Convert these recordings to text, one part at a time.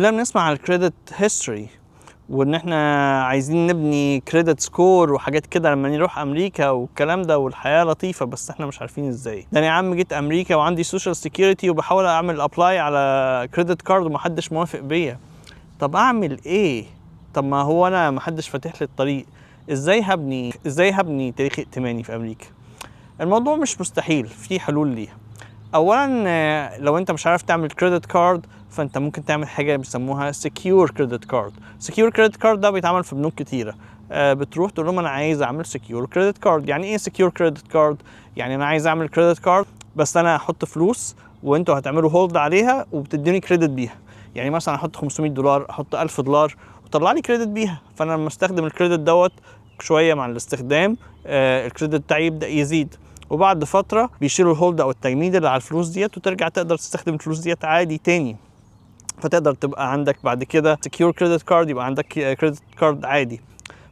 لما بنسمع عن الكريدت هيستوري وان احنا عايزين نبني كريدت سكور وحاجات كده لما نروح امريكا والكلام ده، والحياه لطيفه بس احنا مش عارفين ازاي. ده انا يا عم جيت امريكا وعندي سوشيال سيكيورتي وبحاول اعمل ابلاي على كريدت كارد ومحدش موافق بيا. طب اعمل ايه؟ طب ما هو انا محدش فاتح لي الطريق. ازاي هبني تاريخ ائتماني في امريكا؟ الموضوع مش مستحيل، في حلول ليه. اولا لو انت مش عارف تعمل كريدت كارد فانت ممكن تعمل حاجه بيسموها سكيور كريدت كارد. سكيور كريدت كارد ده بيتعمل في بنوك كتيره. بتروح تقول لهم انا عايز اعمل سكيور كريدت كارد. يعني ايه سكيور كريدت كارد؟ يعني انا عايز اعمل كريدت كارد بس انا هحط فلوس وانتوا هتعملوا هولد عليها وبتدوني كريدت بيها. يعني مثلا احط $500، احط $1000 وطلع لي كريدت بيها. فانا لما استخدم الكريدت دوت شويه مع الاستخدام الكريدت بتاعي يبدا يزيد، وبعد فتره بيشيلوا الهولد او التجميد اللي على الفلوس ديت وترجع تقدر تستخدم الفلوس ديت عادي تاني. فتقدر تبقى عندك بعد كده سكيور كريدت كارد، يبقى عندك كريدت كارد عادي.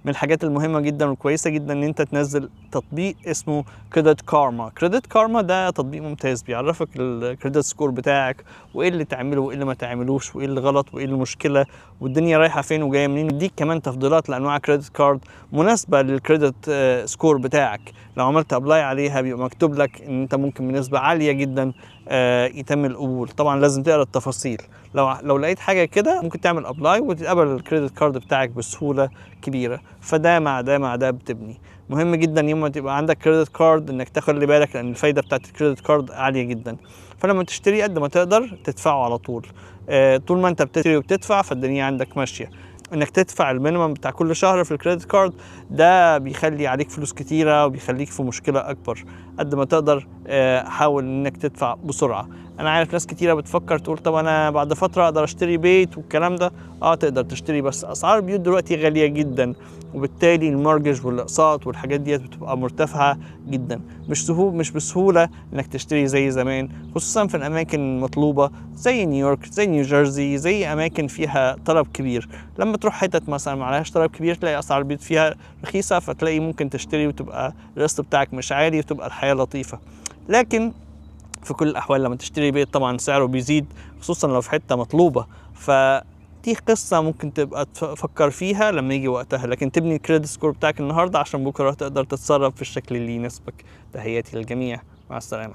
من الحاجات المهمة جدا والكويسة جدا ان انت تنزل تطبيق اسمه كريدت كارما. كريدت كارما ده تطبيق ممتاز بيعرفك الكريدت سكور بتاعك وايه اللي تعمله وايه اللي ما تعملوش وايه اللي غلط وايه المشكلة والدنيا رايحة فين وجاية منين. يديك كمان تفضيلات لانواع كريدت كارد مناسبة للكريدت سكور بتاعك. لو عملت ابلاي عليها بيبقى مكتوب لك ان انت ممكن بنسبة عالية جدا يتم القبول. طبعا لازم تقرا التفاصيل. لو لقيت حاجة كده ممكن تعمل ابلاي وتتقبل الكريدت كارد بتاعك بسهولة كبيرة. فده مع ده بتبني. مهم جدا يوم ما تبقى عندك كريدت كارد انك تاخد بالك لان الفايده بتاعت الكريدت كارد عاليه جدا. فلما تشتري قد ما تقدر تدفعه على طول. طول ما انت بتشتري وبتدفع فالدنيا عندك ماشيه. انك تدفع المينيمم بتاع كل شهر في الكريدت كارد ده بيخلي عليك فلوس كتيره وبيخليك في مشكله اكبر. قد ما تقدر حاول انك تدفع بسرعه. انا عارف ناس كتيره بتفكر تقول طب انا بعد فتره اقدر اشتري بيت والكلام ده. تقدر تشتري بس اسعار البيوت دلوقتي غاليه جدا، وبالتالي المورجج والاقساط والحاجات ديت بتبقى مرتفعه جدا. مش بسهوله انك تشتري زي زمان، خصوصا في الاماكن المطلوبه زي نيويورك زي نيوجيرسي زي اماكن فيها طلب كبير. لما تروح حتت مثلا ما عليهاش طلب كبير تلاقي اسعار البيوت فيها رخيصه، فتلاقي ممكن تشتري وتبقى القسط بتاعك مش عالي وتبقى الحياه لطيفه. لكن في كل الاحوال لما تشتري بيت طبعا سعره بيزيد، خصوصا لو في حته مطلوبه. دي قصة ممكن تبقى تفكر فيها لما يجي وقتها، لكن تبني الكريدت سكور بتاعك النهاردة عشان بكرة تقدر تتصرف في الشكل اللي يناسبك. تحياتي للجميع، مع السلامة.